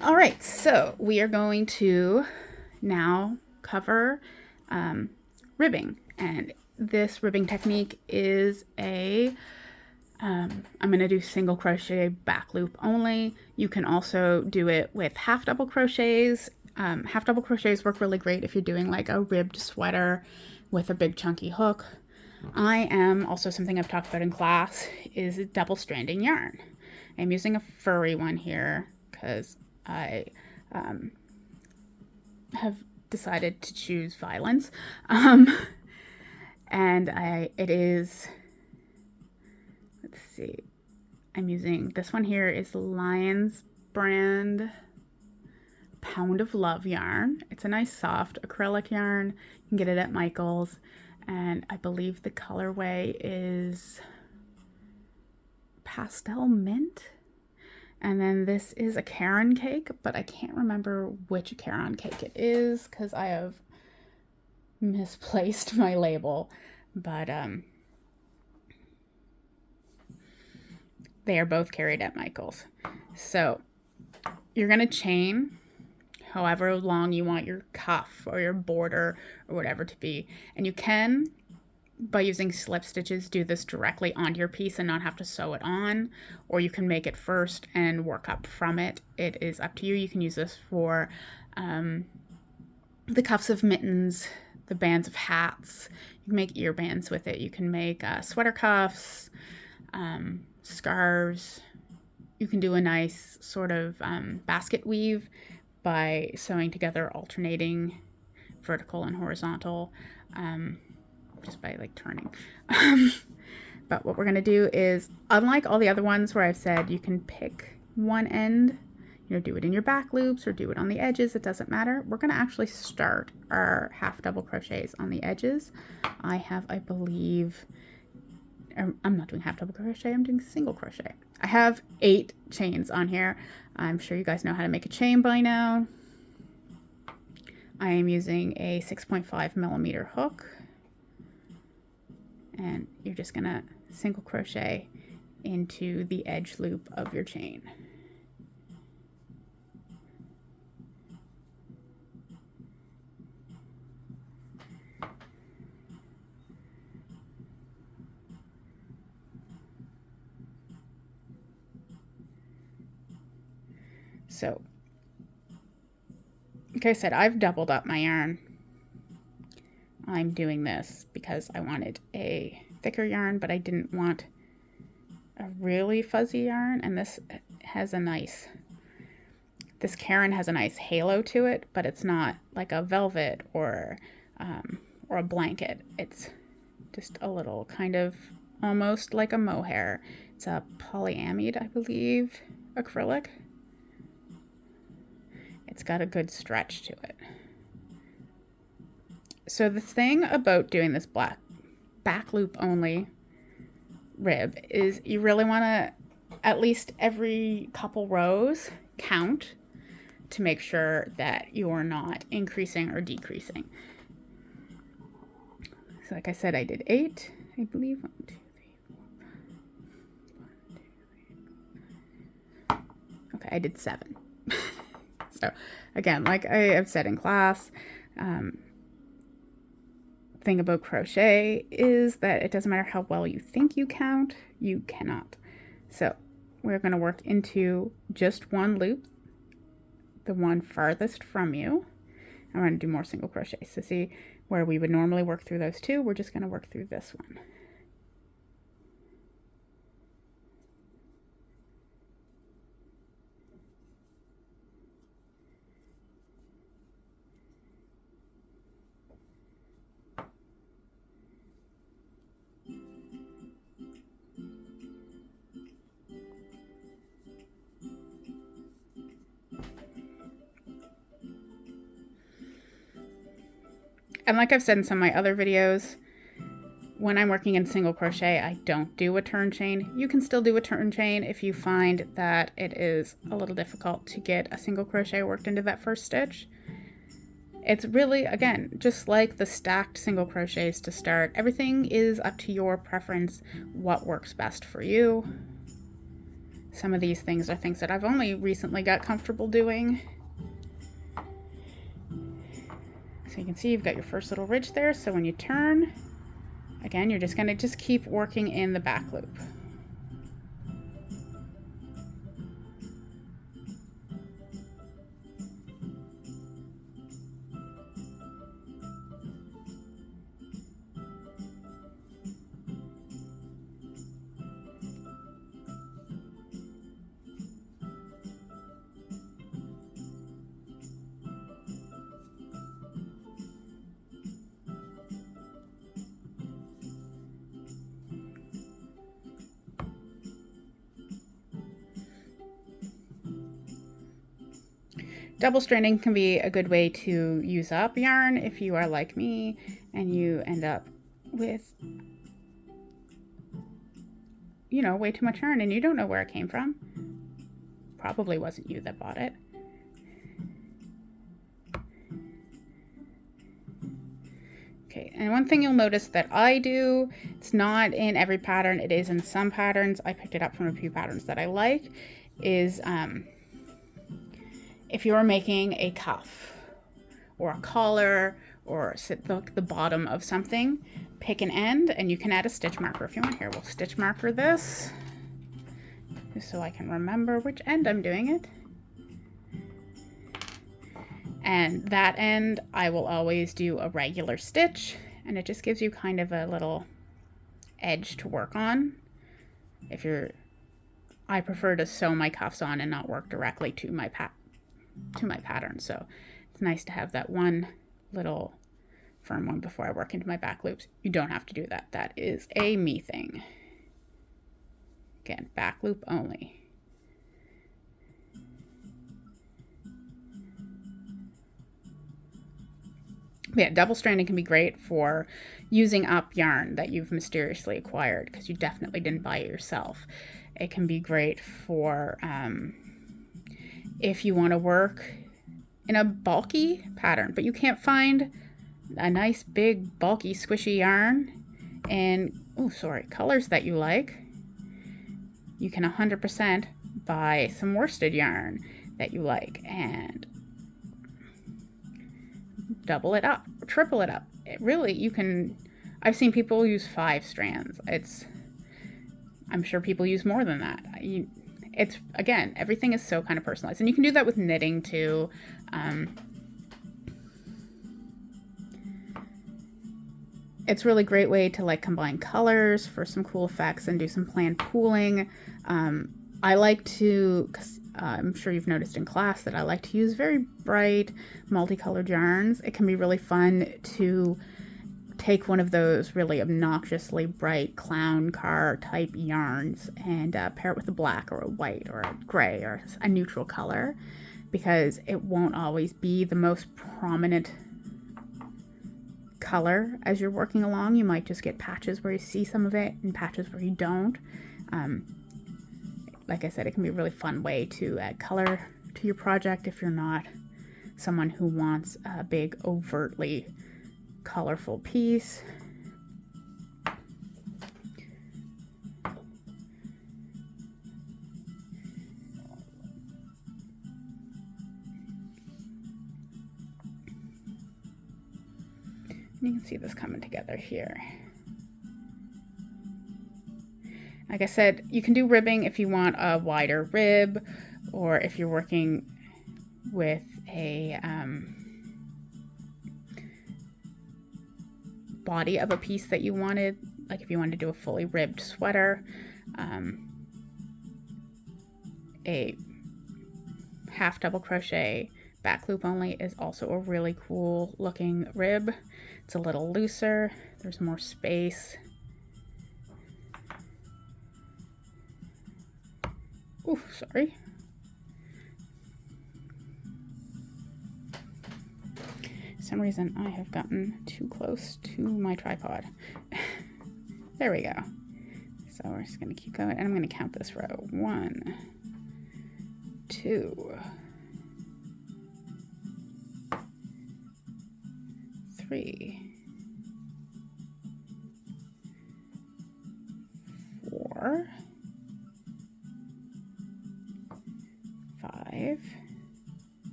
All right, so we are going to now cover ribbing, and this ribbing technique is I'm going to do single crochet back loop only. You can also do it with half double crochets. Half double crochets work really great if you're doing like a ribbed sweater with a big chunky hook. I am also, something I've talked about in class is double stranding yarn. I'm using a furry one here because I have decided to choose violence. And it is, let's see, I'm using, this one here is Lion's brand Pound of Love yarn. It's a nice soft acrylic yarn. You can get it at Michael's. And I believe the colorway is Pastel Mint. And then this is a Caron cake, but I can't remember which Caron cake it is because I have misplaced my label. But they are both carried at Michael's. So you're going to chain however long you want your cuff or your border or whatever to be. And you can, by using slip stitches, do this directly onto your piece and not have to sew it on, or you can make it first and work up from it. It is up to you. You can use this for the cuffs of mittens, the bands of hats. You can make ear bands with it. You can make sweater cuffs, scarves. You can do a nice sort of basket weave by sewing together alternating vertical and horizontal, just by like turning. But what we're going to do is, unlike all the other ones where I've said you can pick one end, do it in your back loops or do it on the edges, it doesn't matter. We're going to actually start our half double crochets on the edges. I believe, I'm not doing half double crochet, I'm doing single crochet. I have 8 chains on here. I'm sure you guys know how to make a chain by now. I am using a 6.5 millimeter hook, and you're just gonna single crochet into the edge loop of your chain. So, like I said, I've doubled up my yarn. I'm doing this because I wanted a thicker yarn, but I didn't want a really fuzzy yarn. And this has a nice, this Caron has a nice halo to it, but it's not like a velvet or a blanket. It's just a little kind of almost like a mohair. It's a polyamide, I believe, acrylic. It's got a good stretch to it. So the thing about doing this back loop only rib is you really want to, at least every couple rows, count to make sure that you're not increasing or decreasing. So like I said, I did 8, I believe. 1, 2, 3, 4, 5, 6, 7. Okay, I did 7. So again, like I have said in class, thing about crochet is that it doesn't matter how well you think you count, you cannot. So we're going to work into just one loop, the one farthest from you. I'm going to do more single crochet. So see where we would normally work through those 2, we're just going to work through this one. And like I've said in some of my other videos, when I'm working in single crochet, I don't do a turn chain. You can still do a turn chain if you find that it is a little difficult to get a single crochet worked into that first stitch. It's really, again, just like the stacked single crochets to start. Everything is up to your preference, what works best for you. Some of these things are things that I've only recently got comfortable doing. So you can see you've got your first little ridge there. So when you turn, again, you're just going to keep working in the back loop. Double stranding can be a good way to use up yarn if you are like me and you end up with, you know, way too much yarn and you don't know where it came from. Probably wasn't you that bought it. Okay, and one thing you'll notice that I do, it's not in every pattern, it is in some patterns. I picked it up from a few patterns that I like, is if you're making a cuff or a collar or the bottom of something, pick an end and you can add a stitch marker if you want. Here, we'll stitch marker this just so I can remember which end I'm doing it. And that end, I will always do a regular stitch, and it just gives you kind of a little edge to work on. I prefer to sew my cuffs on and not work directly to my pattern. So it's nice to have that one little firm one before I work into my back loops. You don't have to do that. That is a me thing. Again, back loop only. Yeah, double stranding can be great for using up yarn that you've mysteriously acquired because you definitely didn't buy it yourself. It can be great for if you want to work in a bulky pattern, but you can't find a nice big bulky squishy yarn and colors that you like. You can 100% buy some worsted yarn that you like and double it up, triple it up. I've seen people use 5 strands. I'm sure people use more than that. Again, everything is so kind of personalized. And you can do that with knitting too. It's a really great way to like combine colors for some cool effects and do some planned pooling. I like to, I'm sure you've noticed in class that I like to use very bright multicolored yarns. It can be really fun to take one of those really obnoxiously bright clown car type yarns and pair it with a black or a white or a gray or a neutral color, because it won't always be the most prominent color as you're working along. You might just get patches where you see some of it and patches where you don't. Like I said, it can be a really fun way to add color to your project if you're not someone who wants a big, overtly colorful piece. You can see this coming together here. Like I said, you can do ribbing if you want a wider rib, or if you're working with a body of a piece that you wanted, like if you wanted to do a fully ribbed sweater. A half double crochet back loop only is also a really cool looking rib. It's a little looser, there's more space. Ooh, sorry. For some reason I have gotten too close to my tripod. There we go. So we're just going to keep going, and I'm going to count this row. 1, 2, 3, 4,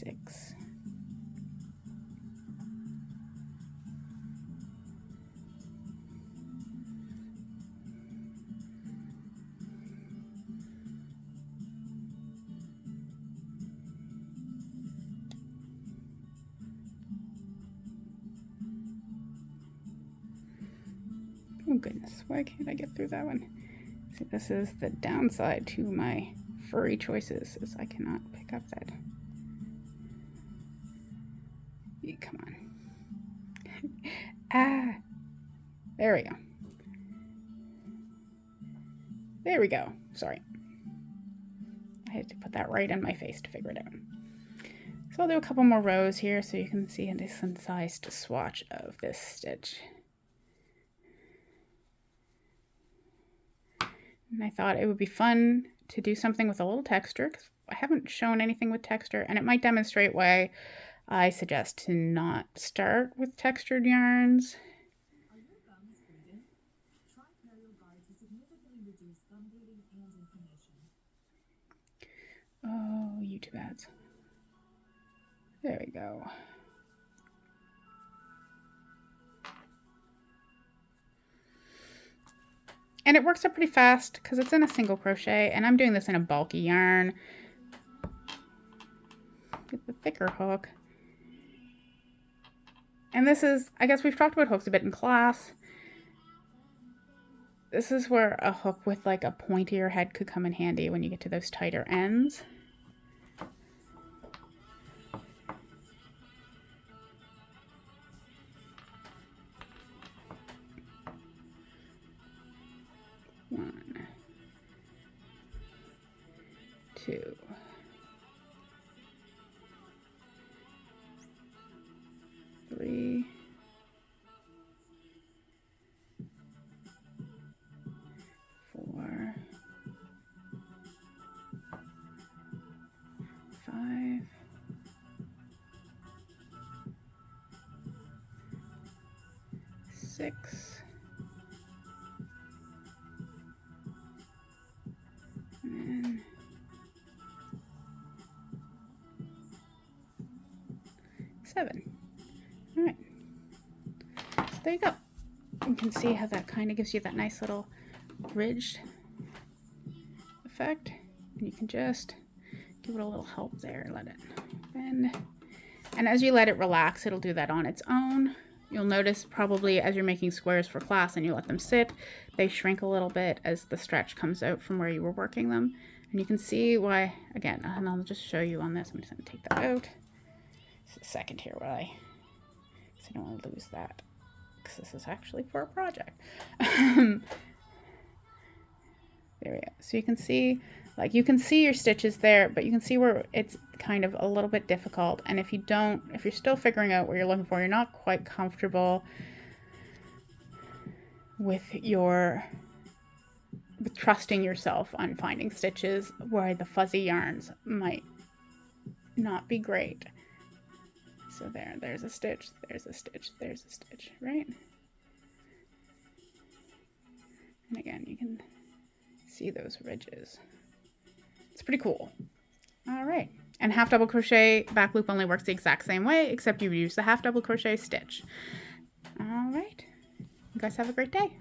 6. Oh goodness, why can't I get through that one? See, this is the downside to my furry choices, is I cannot pick up that. Come on. Ah, there we go. There we go. Sorry. I had to put that right in my face to figure it out. So I'll do a couple more rows here so you can see a decent sized swatch of this stitch. And I thought it would be fun to do something with a little texture, because I haven't shown anything with texture, and it might demonstrate why I suggest to not start with textured yarns. Oh, YouTube ads. There we go. And it works up pretty fast because it's in a single crochet, and I'm doing this in a bulky yarn. Get the thicker hook. And this is, I guess we've talked about hooks a bit in class. This is where a hook with like a pointier head could come in handy when you get to those tighter ends. One, 2, 3, 4, 5, 6, and 7. All right, so there you go. You can see how that kind of gives you that nice little ridged effect. And you can just give it a little help there, let it bend. And as you let it relax, it'll do that on its own. You'll notice probably as you're making squares for class and you let them sit, they shrink a little bit as the stretch comes out from where you were working them. And you can see why, again, and I'll just show you on this. I'm just going to take that out. Just a second here while I don't want to lose that, because this is actually for a project. There we go. So you can see, like, you can see your stitches there, but you can see where it's kind of a little bit difficult. And if you're still figuring out what you're looking for, you're not quite comfortable with trusting yourself on finding stitches where the fuzzy yarns might not be great. So there's a stitch, there's a stitch, there's a stitch, right? And again, you can see those ridges. It's pretty cool. All right. And half double crochet back loop only works the exact same way, except you use the half double crochet stitch. All right. You guys have a great day.